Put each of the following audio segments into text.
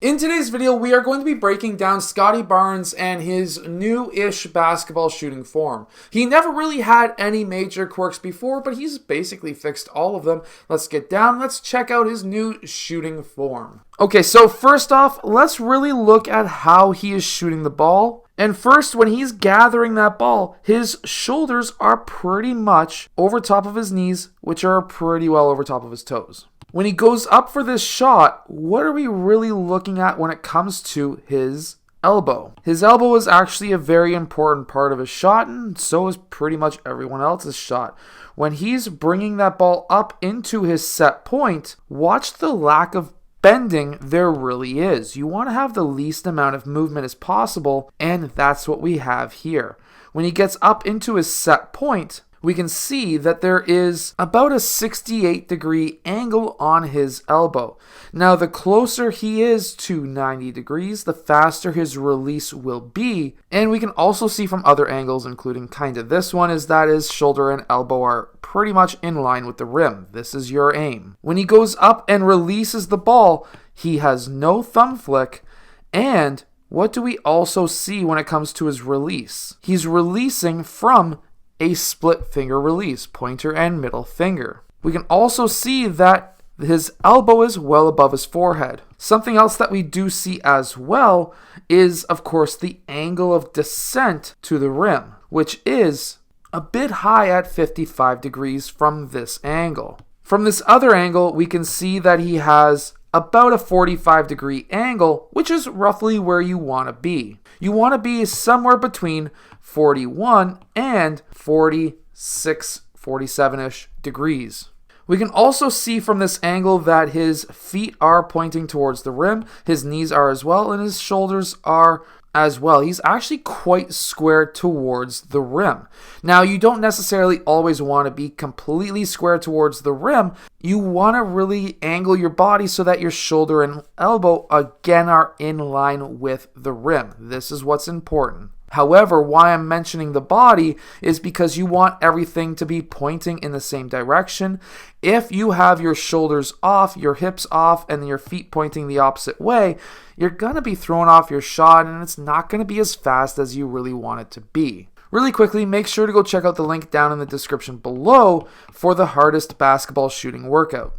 In today's video, we are going to be breaking down Scottie Barnes and his new-ish basketball shooting form. He never really had any major quirks before, but he's basically fixed all of them. Let's get down, let's check out his new shooting form. Okay, so first off, let's really look at how he is shooting the ball. And first, when he's gathering that ball, his shoulders are pretty much over top of his knees, which are pretty well over top of his toes. When he goes up for this shot, what are we really looking at when it comes to his elbow? His elbow is actually a very important part of his shot, and so is pretty much everyone else's shot. When he's bringing that ball up into his set point, watch the lack of bending there really is. You want to have the least amount of movement as possible, and that's what we have here. When he gets up into his set point, we can see that there is about a 68-degree angle on his elbow. Now, the closer he is to 90 degrees, the faster his release will be. And we can also see from other angles, including kind of this one, is that his shoulder and elbow are pretty much in line with the rim. This is your aim. When he goes up and releases the ball, he has no thumb flick. And what do we also see when it comes to his release? He's releasing from a split finger release, pointer and middle finger. We can also see that his elbow is well above his forehead. Something else that we do see as well is, of course, the angle of descent to the rim, which is a bit high at 55 degrees from this angle. From this other angle, we can see that he has about a 45-degree angle, which is roughly where you want to be. You want to be somewhere between 41 and 46, 47-ish degrees. We can also see from this angle that his feet are pointing towards the rim, his knees are as well, and his shoulders are as well. He's actually quite square towards the rim. Now, you don't necessarily always want to be completely square towards the rim. You want to really angle your body so that your shoulder and elbow again are in line with the rim. This is what's important. However, why I'm mentioning the body is because you want everything to be pointing in the same direction. If you have your shoulders off, your hips off, and your feet pointing the opposite way, you're going to be throwing off your shot, and it's not going to be as fast as you really want it to be. Really quickly, make sure to go check out the link down in the description below for the hardest basketball shooting workout.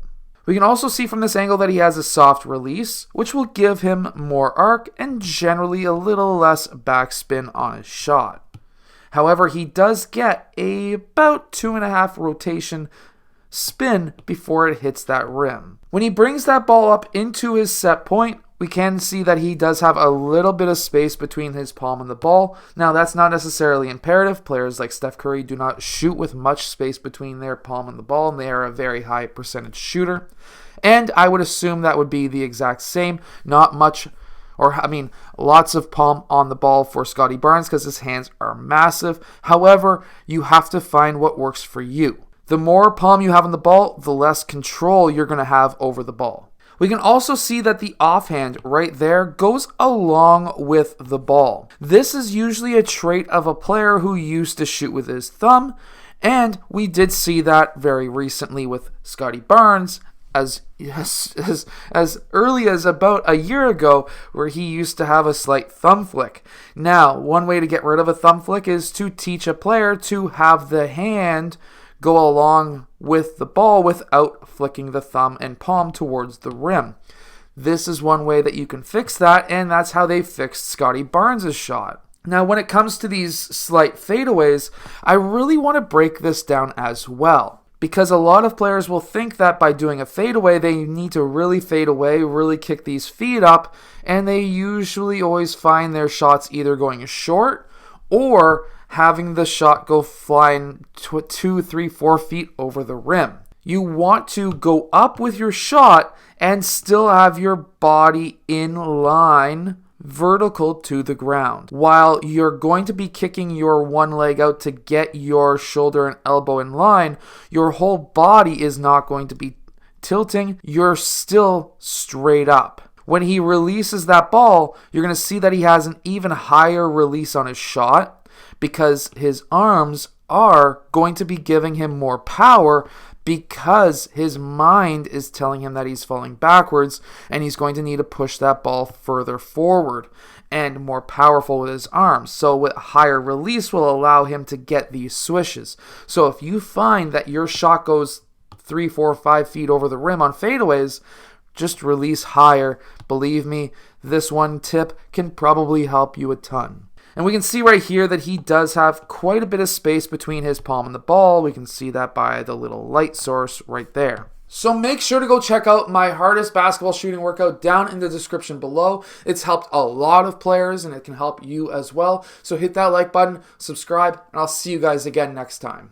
We can also see from this angle that he has a soft release, which will give him more arc and generally a little less backspin on his shot. However, he does get about 2.5 rotation spin before it hits that rim. When he brings that ball up into his set point, we can see that he does have a little bit of space between his palm and the ball. Now, that's not necessarily imperative. Players like Steph Curry do not shoot with much space between their palm and the ball, and they are a very high percentage shooter. And I would assume that would be the exact same. Not much, lots of palm on the ball for Scottie Barnes because his hands are massive. However, you have to find what works for you. The more palm you have on the ball, the less control you're going to have over the ball. We can also see that the offhand right there goes along with the ball. This is usually a trait of a player who used to shoot with his thumb, and we did see that very recently with Scottie Barnes as early as about a year ago, where he used to have a slight thumb flick. Now, one way to get rid of a thumb flick is to teach a player to have the hand go along with the ball without flicking the thumb and palm towards the rim. This is one way that you can fix that, and that's how they fixed Scottie Barnes' shot. Now, when it comes to these slight fadeaways, I really want to break this down as well, because a lot of players will think that by doing a fadeaway, they need to really fade away, really kick these feet up, and they usually always find their shots either going short or having the shot go flying 2, 3, 4 feet over the rim. You want to go up with your shot and still have your body in line, vertical to the ground. While you're going to be kicking your one leg out to get your shoulder and elbow in line, your whole body is not going to be tilting. You're still straight up. When he releases that ball, you're going to see that he has an even higher release on his shot, because his arms are going to be giving him more power because his mind is telling him that he's falling backwards and he's going to need to push that ball further forward and more powerful with his arms. So with higher release will allow him to get these swishes. So if you find that your shot goes 3, 4, 5 feet over the rim on fadeaways, just release higher. Believe me, this one tip can probably help you a ton. And we can see right here that he does have quite a bit of space between his palm and the ball. We can see that by the little light source right there. So make sure to go check out my hardest basketball shooting workout down in the description below. It's helped a lot of players and it can help you as well. So hit that like button, subscribe, and I'll see you guys again next time.